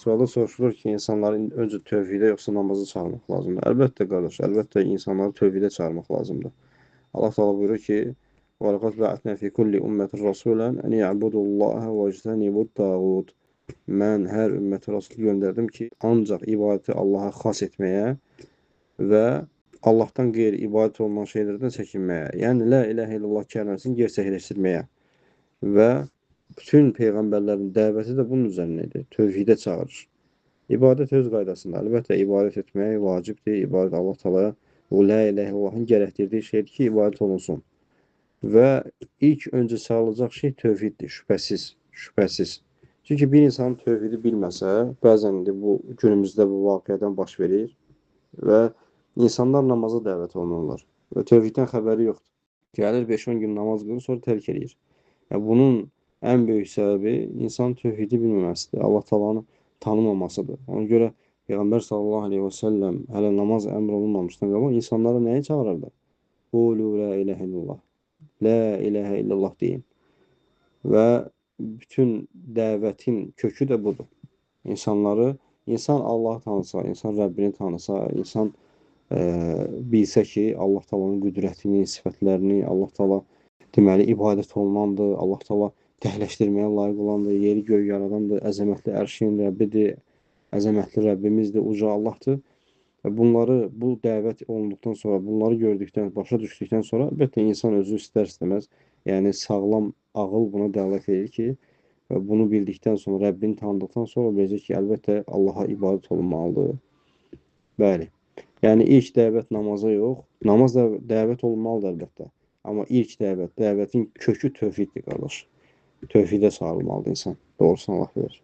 Sualda soruşulur ki, insanların öncə tövhidə yoxsa namazı çağırmaq lazımdır. Əlbəttə qardaş, əlbəttə insanları tövhidə çağırmaq lazımdır. Allah Teala buyurur ki, وَلَقَدْ بَعَثْنَا فِي كُلِّ أُمَّةٍ رَسُولًا أَنْ يَعْبُدُوا اللّٰهَ وَاجْتَنِبُوا الطَّاغُوتَ. Mən hər ümmətə rasul göndərdim ki, ancaq ibadəti Allaha xas etməyə və Allahdan qeyri ibadət olunan şeylərdən çəkinməyə, yəni la ilahə illallah kəlməsini gerçəkləşdirməyə və bütün peyğəmbərlərin dəvəti də bunun üzərinədir. Tövhidə çağırır. İbadət öz qaydasında. Əlbəttə, ibadət etmək vacibdir. İbadət Allah Teala'ya o la ilahə illallahın gərəkdirdiyi şeydir ki, ibadət olunsun. Və ilk öncə çağırılacaq şey tövhiddir, şübhəsiz, şübhəsiz. Çünki bir insan tövhidi bilməsə, bəzən bu günümüzdə bu vaqiədən baş verir və insanlar namaza dəvət olunurlar və tövhiddən xəbəri yoxdur. Gəlir 5-10 gün namaz qılır, sonra tərk edir. Yəni, bunun ən böyük səbəbi insan tövhidi bilməməsidir, Allah Taala'nı tanımamasıdır. Ona görə Peyğəmbər sallallahu aleyhi və səlləm hələ namaz əmr olunmamışdan qabaq insanlara nəyi çağırırdı? Qulu la ilahə illallah. La ilahə illallah deyin. Və bütün dəvətin kökü də budur. İnsan Allah'ı tanısa, insan Rəbbini tanısa, insan bilsə ki, Allah Taala'nın qüdrətini, sifətlərini, Allah Taala deməli ibadət olunandır, Allah Taala təhləşdirməyə layiq olandır, yeri göy yaradandır, əzəmətli ərşin Rəbbidir, əzəmətli Rəbbimizdir, uca Allahdır. Bunları, bu dəvət olunduqdan sonra, bunları gördükdən, başa düşdükdən sonra, əlbəttə insan özü istər-istəməz, yəni sağlam ağıl buna dəlalət edir ki, bunu bildikdən sonra, Rəbbini tanıdıqdan sonra biləcək ki, əlbəttə Allaha ibadət olunmalıdır. Bəli. Yəni ilk dəvət namaza yox, namaz da dəvət olunmalıdır əlbəttə. Amma ilk dəvətin kökü tövhiddir qardaş. Tövhidə çağırılmalıdır insan. Doğrusunu Allah bilir.